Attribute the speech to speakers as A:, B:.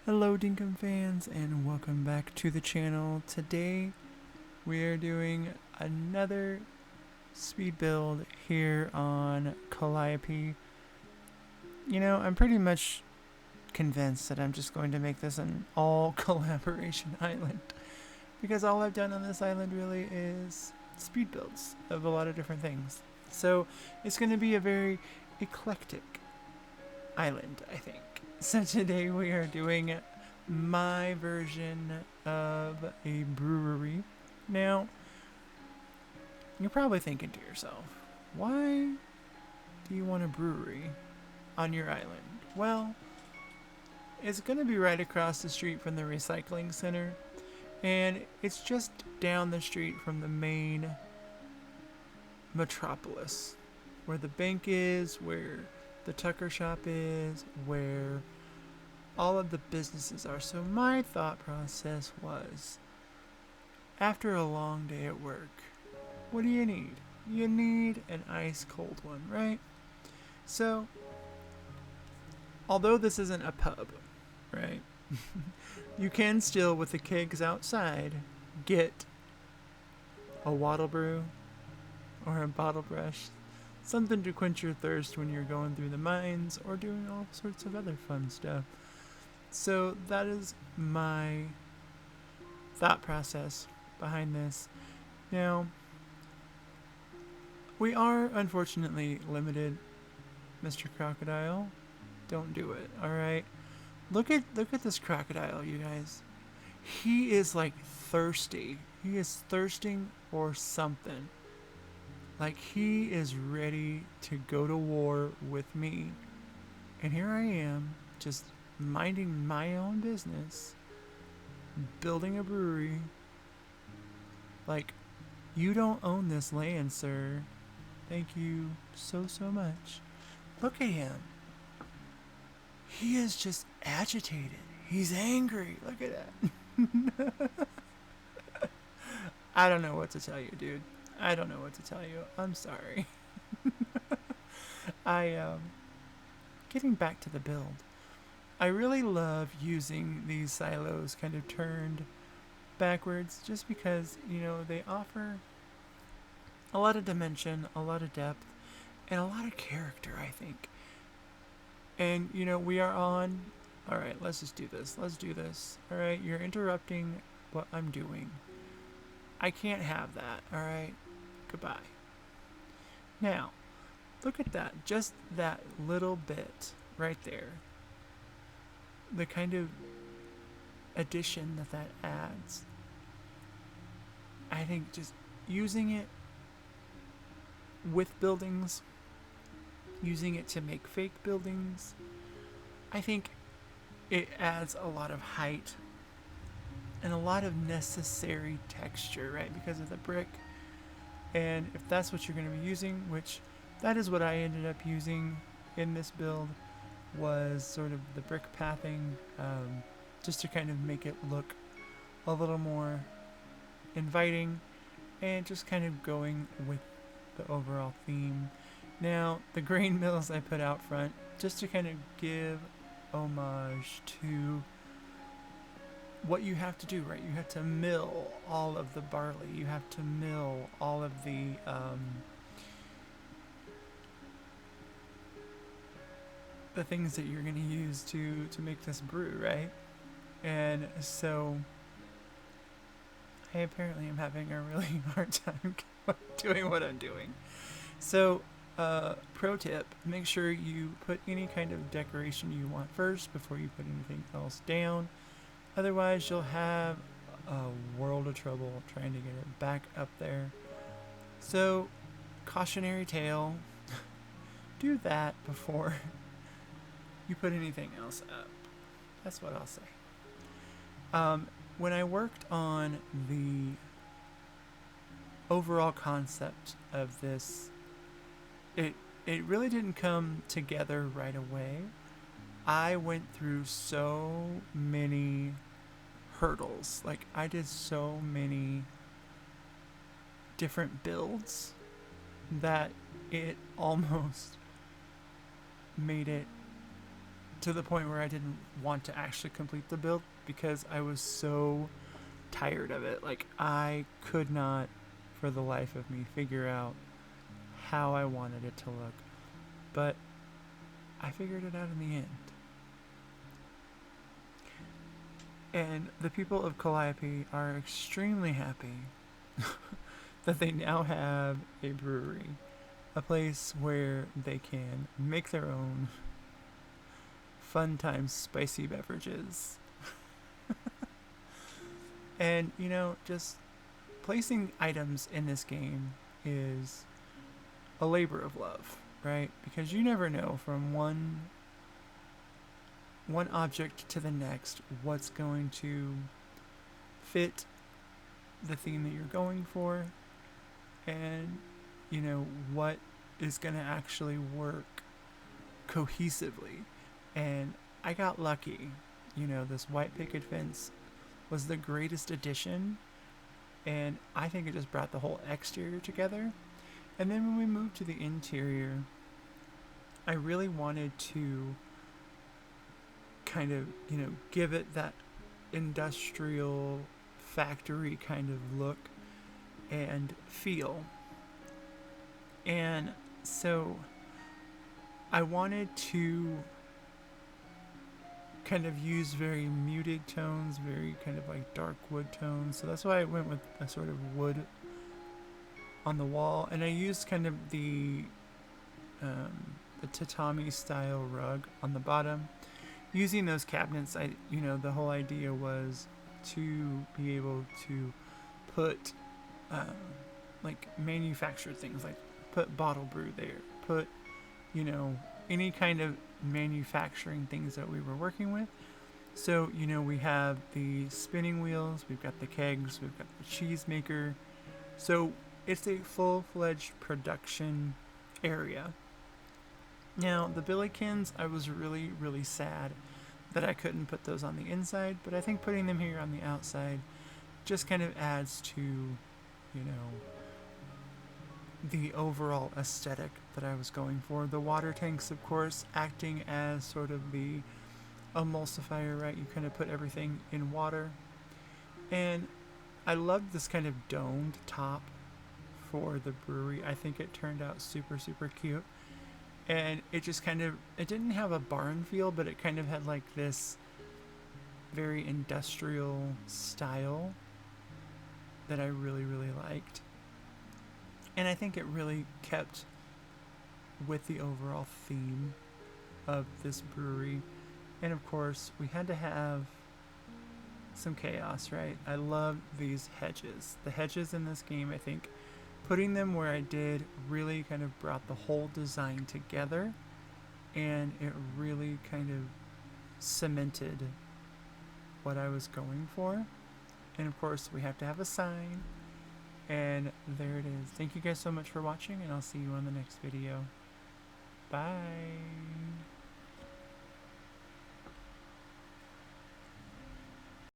A: Hello Dinkum fans and welcome back to the channel. Today we are doing another speed build here on Calliope. You know, I'm pretty much convinced that I'm just going to make this an all collaboration island because all I've done on this island really is speed builds of a lot of different things. So it's going to be a very eclectic island, I think. So today we are doing my version of a brewery. Now, you're probably thinking to yourself, why do you want a brewery on your island? Well, it's going to be right across the street from the recycling center, and it's just down the street from the main metropolis, where the bank is, where the Tucker shop is, where all of the businesses are. So my thought process was, after a long day at work, what do you need? You need an ice cold one, right? So, although this isn't a pub, right? You can still, with the kegs outside, get a wattle brew or a bottle brush, something to quench your thirst when you're going through the mines or doing all sorts of other fun stuff. So that is my thought process behind this. Now, we are unfortunately limited, Mr. Crocodile. Don't do it, alright? Look at this crocodile, you guys. He is like thirsty. He is thirsting for something. Like he is ready to go to war with me. And here I am, just minding my own business, building a brewery. Like, you don't own this land, sir. Thank you so much. Look at him. He is just agitated. He's angry. Look at that. I don't know what to tell you, dude. I don't know what to tell you. I'm sorry. Getting back to the build. I really love using these silos kind of turned backwards just because, you know, they offer a lot of dimension, a lot of depth, and a lot of character, I think. And, you know, we are on... Alright, let's just do this. Let's do this. Alright, you're interrupting what I'm doing. I can't have that, alright? Goodbye. Now, look at that. Just that little bit right there. The kind of addition that adds. I think just using it with buildings, using it to make fake buildings, I think it adds a lot of height and a lot of necessary texture, right? Because of the brick. And if that's what you're going to be using, which that is what I ended up using in this build, was sort of the brick pathing, just to kind of make it look a little more inviting and just kind of going with the overall theme. Now, the grain mills I put out front just to kind of give homage to what you have to do, right? You have to mill all of the barley. You have to mill all of the things that you're going to use to make this brew, right? And so I apparently am having a really hard time doing what I'm doing. So, pro tip, make sure you put any kind of decoration you want first before you put anything else down. Otherwise, you'll have a world of trouble trying to get it back up there. So, cautionary tale, do that before you put anything else up. That's what I'll say. When I worked on the overall concept of this, it really didn't come together right away. I went through so many hurdles. Like, I did so many different builds that it almost made it to the point where I didn't want to actually complete the build because I was so tired of it. Like, I could not, for the life of me, figure out how I wanted it to look. But I figured it out in the end. And the people of Calliope are extremely happy that they now have a brewery, a place where they can make their own fun times spicy beverages. And, you know, just placing items in this game is a labor of love, right? Because you never know from one object to the next what's going to fit the theme that you're going for, and, you know, what is going to actually work cohesively. And I got lucky. You know, this white picket fence was the greatest addition, and I think it just brought the whole exterior together. And then when we moved to the interior, I really wanted to kind of, you know, give it that industrial factory kind of look and feel. And so I wanted to kind of use very muted tones, very kind of like dark wood tones. So that's why I went with a sort of wood on the wall, and I used kind of the tatami style rug on the bottom. Using those cabinets, you know, the whole idea was to be able to put like manufactured things, like put bottle brew there, put, you know, any kind of manufacturing things that we were working with. So, you know, we have the spinning wheels, we've got the kegs, we've got the cheese maker. So it's a full-fledged production area. Now, the Billykins, I was really, really sad that I couldn't put those on the inside, but I think putting them here on the outside just kind of adds to, you know, the overall aesthetic that I was going for. The water tanks, of course, acting as sort of the emulsifier, right? You kind of put everything in water. And I loved this kind of domed top for the brewery. I think it turned out super, super cute. And it just kind of, it didn't have a barn feel, but it kind of had like this very industrial style that I really, really liked. And I think it really kept with the overall theme of this brewery. And of course, we had to have some chaos, right? I love these hedges. The hedges in this game, I think, putting them where I did really kind of brought the whole design together, and it really kind of cemented what I was going for. And of course, we have to have a sign. And there it is. Thank you guys so much for watching, and I'll see you on the next video. Bye.